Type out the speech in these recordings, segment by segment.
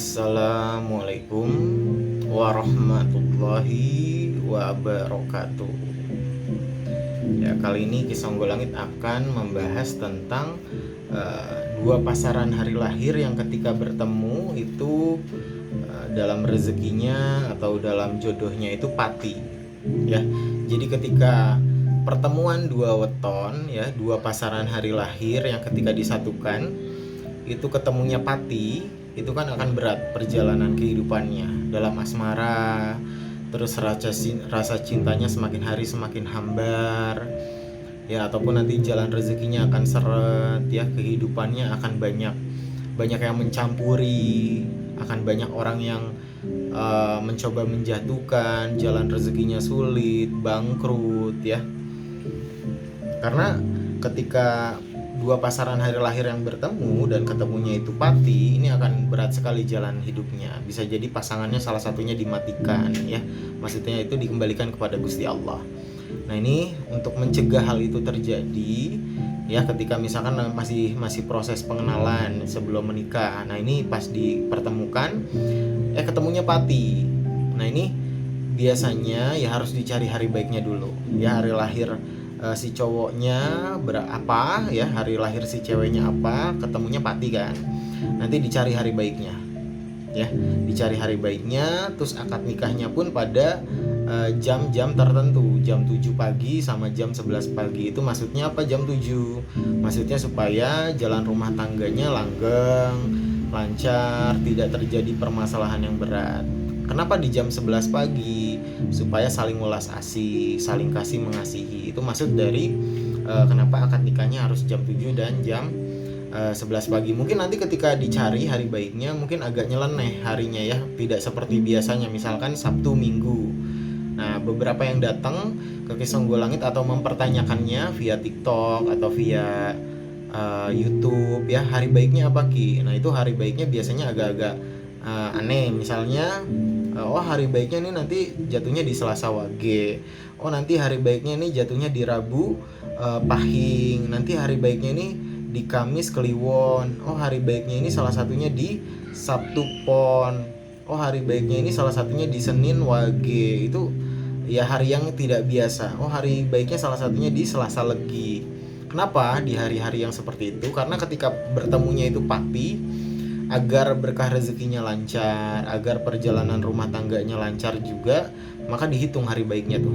Assalamualaikum warahmatullahi wabarakatuh. Ya, kali ini Kisah Unggul Langit akan membahas tentang dua pasaran hari lahir yang ketika bertemu itu dalam rezekinya atau dalam jodohnya itu pati. Ya, jadi ketika pertemuan dua weton, ya, dua pasaran hari lahir yang ketika disatukan itu ketemunya pati, itu kan akan berat perjalanan kehidupannya dalam asmara. Terus rasa cintanya semakin hari semakin hambar, ya, ataupun nanti jalan rezekinya akan seret, ya, kehidupannya akan banyak banyak yang mencampuri, akan banyak orang yang mencoba menjatuhkan, jalan rezekinya sulit, bangkrut, ya. Karena ketika dua pasaran hari lahir yang bertemu dan ketemunya itu pati, ini akan berat sekali jalan hidupnya. Bisa jadi pasangannya salah satunya dimatikan, ya. Maksudnya itu dikembalikan kepada Gusti Allah. Nah, ini untuk mencegah hal itu terjadi, ya, ketika misalkan masih proses pengenalan sebelum menikah. Nah, ini pas dipertemukan ketemunya pati. Nah, ini biasanya ya harus dicari hari baiknya dulu. Ya, hari lahir si cowoknya berapa, ya, hari lahir si ceweknya apa, ketemunya pati kan. Nanti dicari hari baiknya, ya, dicari hari baiknya. Terus akad nikahnya pun pada jam-jam tertentu, jam 7 pagi sama jam 11 pagi. Itu maksudnya apa jam 7? Maksudnya supaya jalan rumah tangganya langgeng, lancar, tidak terjadi permasalahan yang berat. Kenapa di jam 11 pagi? Supaya saling ulas asih, saling kasih mengasihi. Itu maksud dari kenapa akad nikahnya harus jam 7 dan jam 11 pagi. Mungkin nanti ketika dicari hari baiknya mungkin agak nyeleneh harinya, ya. Tidak seperti biasanya, misalkan Sabtu Minggu. Nah, beberapa yang datang ke Kisah Unggul Langit atau mempertanyakannya via TikTok atau via YouTube, ya, hari baiknya apa Ki? Nah, itu hari baiknya biasanya agak-agak aneh. Misalnya oh, hari baiknya nih nanti jatuhnya di Selasa Wage. Oh, nanti hari baiknya nih jatuhnya di Rabu Pahing. Nanti hari baiknya nih di Kamis Kliwon. Oh, hari baiknya ini salah satunya di Sabtu Pon. Oh, hari baiknya ini salah satunya di Senin Wage. Itu ya hari yang tidak biasa. Oh, hari baiknya salah satunya di Selasa Legi. Kenapa di hari-hari yang seperti itu? Karena ketika bertemunya itu pati, agar berkah rezekinya lancar, agar perjalanan rumah tangganya lancar juga, maka dihitung hari baiknya tuh.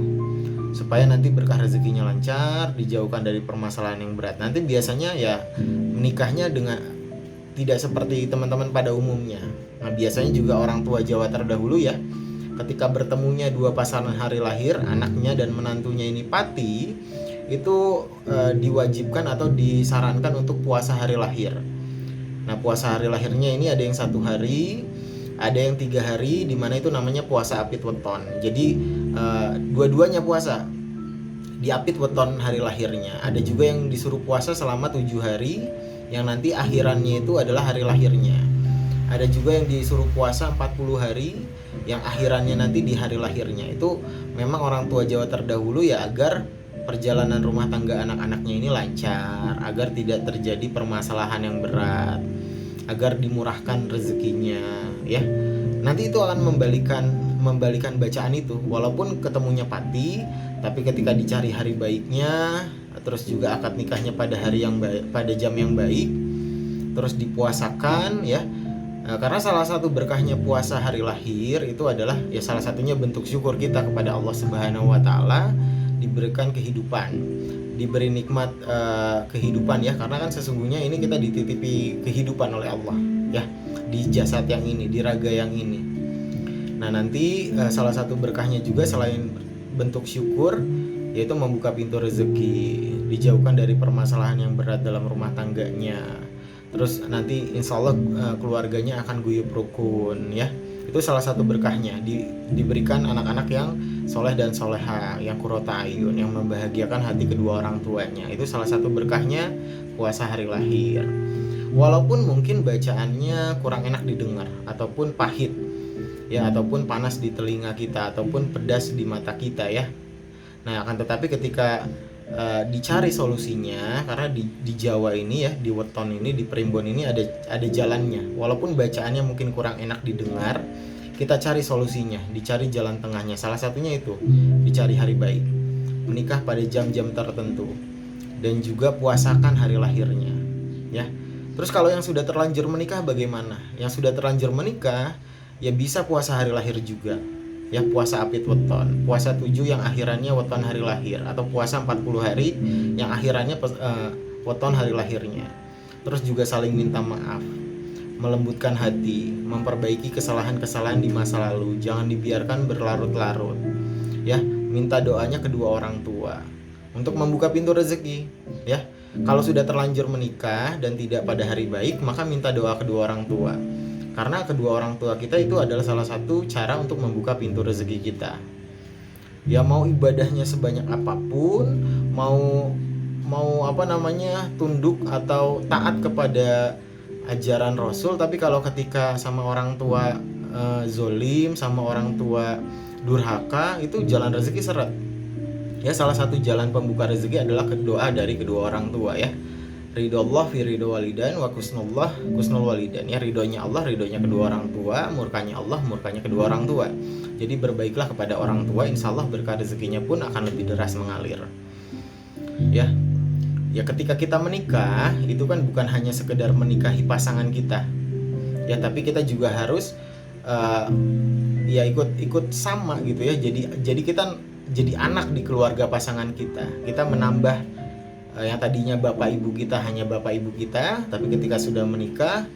Supaya nanti berkah rezekinya lancar, dijauhkan dari permasalahan yang berat. Nanti biasanya ya menikahnya dengan tidak seperti teman-teman pada umumnya. Nah, biasanya juga orang tua Jawa terdahulu, ya, ketika bertemunya dua pasangan hari lahir, anaknya dan menantunya ini pati, itu diwajibkan atau disarankan untuk puasa hari lahir. Nah, puasa hari lahirnya ini ada yang 1 hari, ada yang 3 hari, dimana itu namanya puasa apit weton. Jadi dua-duanya puasa di apit weton hari lahirnya. Ada juga yang disuruh puasa selama 7 hari, yang nanti akhirannya itu adalah hari lahirnya. Ada juga yang disuruh puasa 40 hari, yang akhirannya nanti di hari lahirnya. Itu memang orang tua Jawa terdahulu, ya, agar perjalanan rumah tangga anak-anaknya ini lancar, agar tidak terjadi permasalahan yang berat, agar dimurahkan rezekinya, ya. Nanti itu akan membalikan bacaan itu. Walaupun ketemunya pati, tapi ketika dicari hari baiknya, terus juga akad nikahnya pada hari yang baik, pada jam yang baik, terus dipuasakan, ya. Karena salah satu berkahnya puasa hari lahir itu adalah, ya, salah satunya bentuk syukur kita kepada Allah Subhanahu wa taala, diberikan kehidupan, diberi nikmat kehidupan, ya, karena kan sesungguhnya ini kita dititipi kehidupan oleh Allah, ya, di jasad yang ini, di raga yang ini. Nah, nanti salah satu berkahnya juga selain bentuk syukur, yaitu membuka pintu rezeki, dijauhkan dari permasalahan yang berat dalam rumah tangganya. Terus nanti insya Allah keluarganya akan guyup rukun, ya. Itu salah satu berkahnya, diberikan anak-anak yang soleh dan soleha, yang kurota ayun, yang membahagiakan hati kedua orang tuanya. Itu salah satu berkahnya puasa hari lahir. Walaupun mungkin bacaannya kurang enak didengar, ataupun pahit, ya, ataupun panas di telinga kita, ataupun pedas di mata kita, ya. Nah, akan tetapi ketika dicari solusinya, karena di Jawa ini ya, di weton ini, di primbon ini ada jalannya. Walaupun bacaannya mungkin kurang enak didengar, kita cari solusinya, dicari jalan tengahnya. Salah satunya itu dicari hari baik, menikah pada jam-jam tertentu, dan juga puasakan hari lahirnya ya. Terus kalau yang sudah terlanjur menikah bagaimana? Yang sudah terlanjur menikah ya bisa puasa hari lahir juga ya, puasa apit weton, puasa 7 yang akhirannya weton hari lahir, atau puasa 40 hari yang akhirannya weton hari lahirnya. Terus juga saling minta maaf, melembutkan hati, memperbaiki kesalahan-kesalahan di masa lalu, jangan dibiarkan berlarut-larut ya. Minta doanya kedua orang tua untuk membuka pintu rezeki ya. Kalau sudah terlanjur menikah dan tidak pada hari baik, maka minta doa kedua orang tua, karena kedua orang tua kita itu adalah salah satu cara untuk membuka pintu rezeki kita ya. Mau ibadahnya sebanyak apapun, mau tunduk atau taat kepada ajaran Rasul, tapi kalau ketika sama orang tua zolim, sama orang tua durhaka, itu jalan rezeki seret ya. Salah satu jalan pembuka rezeki adalah doa dari kedua orang tua ya. Ridho Allah fi ridho walidan wa kusnullah kusnul walidan ya. Ridhonya Allah, ridhonya kedua orang tua, murkanya Allah, murkanya kedua orang tua. Jadi berbaiklah kepada orang tua, insya Allah berkah rezekinya pun akan lebih deras mengalir ya. Ya ketika kita menikah itu kan bukan hanya sekedar menikahi pasangan kita ya, tapi kita juga harus ya ikut sama gitu ya. Jadi kita jadi anak di keluarga pasangan kita. Kita menambah yang tadinya bapak ibu kita hanya bapak ibu kita, tapi ketika sudah menikah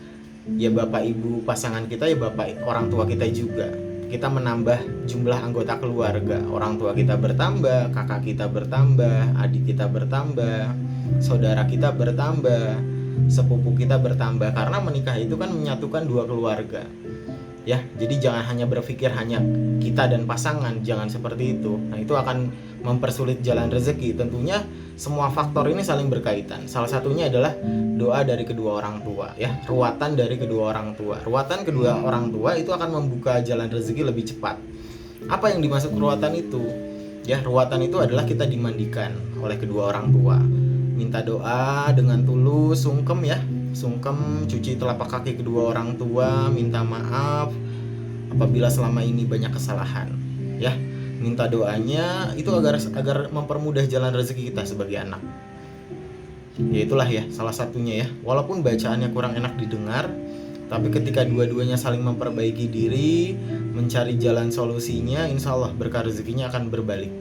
ya bapak ibu pasangan kita ya bapak orang tua kita juga. Kita menambah jumlah anggota keluarga. Orang tua kita bertambah, kakak kita bertambah, adik kita bertambah, saudara kita bertambah, sepupu kita bertambah, karena menikah itu kan menyatukan dua keluarga ya. Jadi jangan hanya berpikir hanya kita dan pasangan, jangan seperti itu. Nah itu akan mempersulit jalan rezeki. Tentunya semua faktor ini saling berkaitan. Salah satunya adalah doa dari kedua orang tua ya, ruatan dari kedua orang tua. Ruatan kedua orang tua itu akan membuka jalan rezeki lebih cepat. Apa yang dimaksud ruatan itu ya? Ruatan itu adalah kita dimandikan oleh kedua orang tua, minta doa dengan tulus, sungkem ya, sungkem, cuci telapak kaki kedua orang tua, minta maaf apabila selama ini banyak kesalahan ya. Minta doanya itu agar mempermudah jalan rezeki kita sebagai anak ya. Itulah ya salah satunya ya. Walaupun bacaannya kurang enak didengar, tapi ketika dua-duanya saling memperbaiki diri, mencari jalan solusinya, insya Allah berkah rezekinya akan berbalik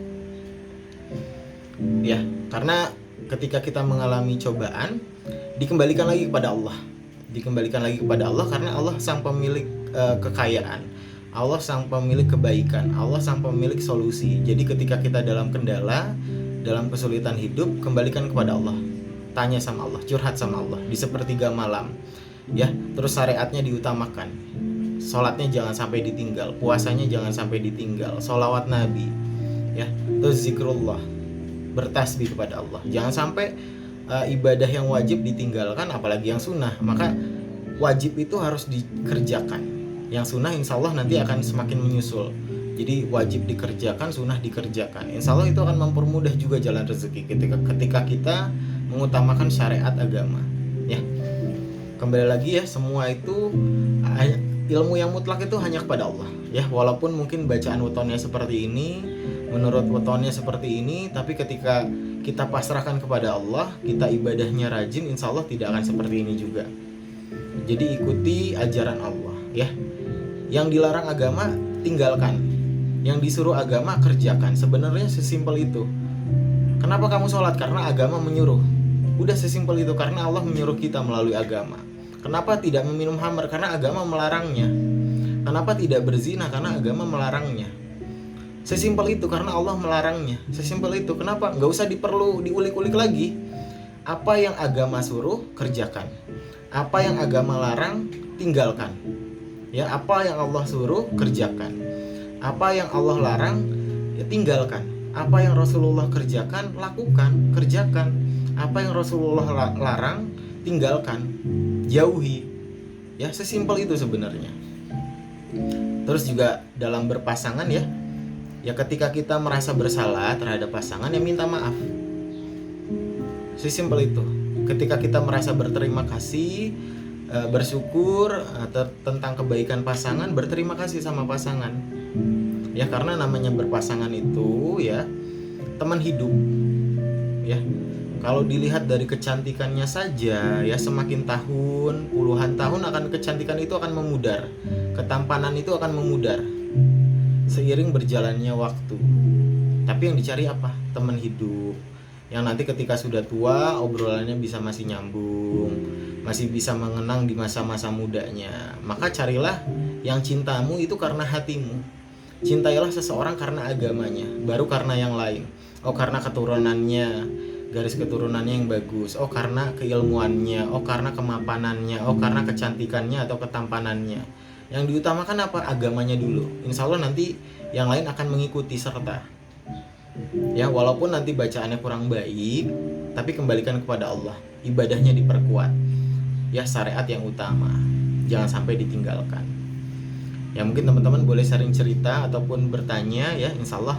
ya. Karena ketika kita mengalami cobaan, dikembalikan lagi kepada Allah. Dikembalikan lagi kepada Allah karena Allah sang pemilik kekayaan, Allah sang pemilik kebaikan, Allah sang pemilik solusi. Jadi ketika kita dalam kendala, dalam kesulitan hidup, kembalikan kepada Allah. Tanya sama Allah, curhat sama Allah di sepertiga malam ya. Terus syariatnya diutamakan, sholatnya jangan sampai ditinggal, puasanya jangan sampai ditinggal, sholawat Nabi ya. Terus zikrullah, bertasbih kepada Allah. Jangan sampai ibadah yang wajib ditinggalkan, apalagi yang sunnah. Maka wajib itu harus dikerjakan, yang sunnah insya Allah nanti akan semakin menyusul. Jadi wajib dikerjakan, sunnah dikerjakan, insya Allah itu akan mempermudah juga jalan rezeki ketika kita mengutamakan syariat agama ya. Kembali lagi ya, semua itu ilmu yang mutlak itu hanya kepada Allah ya. Walaupun mungkin bacaan wetonnya seperti ini, menurut wetonnya seperti ini, tapi ketika kita pasrahkan kepada Allah, kita ibadahnya rajin, insya Allah tidak akan seperti ini juga. Jadi ikuti ajaran Allah ya. Yang dilarang agama tinggalkan, yang disuruh agama kerjakan. Sebenarnya sesimpel itu. Kenapa kamu sholat? Karena agama menyuruh. Udah sesimpel itu, karena Allah menyuruh kita melalui agama. Kenapa tidak meminum khamr? Karena agama melarangnya. Kenapa tidak berzina? Karena agama melarangnya. Sesimpel itu, karena Allah melarangnya. Sesimpel itu. Kenapa? Nggak usah diperlu diulik-ulik lagi. Apa yang agama suruh, kerjakan. Apa yang agama larang, tinggalkan ya. Apa yang Allah suruh, kerjakan. Apa yang Allah larang, ya tinggalkan. Apa yang Rasulullah kerjakan, lakukan, kerjakan. Apa yang Rasulullah larang, tinggalkan, jauhi ya. Sesimpel itu sebenarnya. Terus juga dalam berpasangan ya, ketika kita merasa bersalah terhadap pasangan, ya minta maaf Sesimpel itu. Ketika kita merasa berterima kasih, bersyukur tentang kebaikan pasangan, berterima kasih sama pasangan. Ya, karena namanya berpasangan itu ya teman hidup. Ya. Kalau dilihat dari kecantikannya saja, ya semakin tahun, puluhan tahun akan kecantikan itu akan memudar. Ketampanan itu akan memudar seiring berjalannya waktu. Tapi yang dicari apa? Teman hidup. Yang nanti ketika sudah tua, obrolannya bisa masih nyambung, masih bisa mengenang di masa-masa mudanya. Maka carilah yang cintamu itu karena hatimu. Cintailah seseorang karena agamanya, baru karena yang lain. Oh, karena keturunannya, garis keturunannya yang bagus. Oh, karena keilmuannya. Oh, karena kemapanannya. Oh, karena kecantikannya atau ketampanannya. Yang diutamakan apa? Agamanya dulu. Insya Allah nanti yang lain akan mengikuti serta. Ya, walaupun nanti bacaannya kurang baik, tapi kembalikan kepada Allah. Ibadahnya diperkuat. Ya, syariat yang utama. Jangan sampai ditinggalkan. Ya, mungkin teman-teman boleh sharing cerita ataupun bertanya ya, insya Allah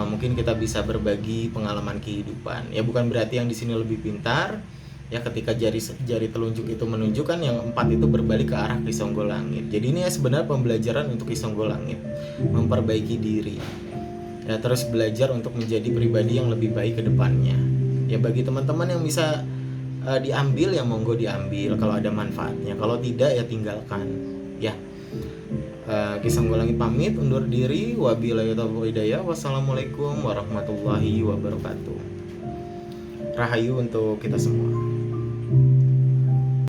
mungkin kita bisa berbagi pengalaman kehidupan. Ya, bukan berarti yang di sini lebih pintar. Ya, ketika jari telunjuk itu menunjukkan, yang 4 itu berbalik ke arah Kisonggol Langit. Jadi ini ya sebenarnya pembelajaran untuk Kisonggol Langit, memperbaiki diri. Ya, terus belajar untuk menjadi pribadi yang lebih baik ke depannya. Ya, bagi teman-teman yang bisa diambil ya monggo diambil kalau ada manfaatnya. Kalau tidak ya tinggalkan. Ya. Kisonggol Langit pamit undur diri. Wabillahi taufiq hidayah. Wassalamualaikum warahmatullahi wabarakatuh. Rahayu untuk kita semua.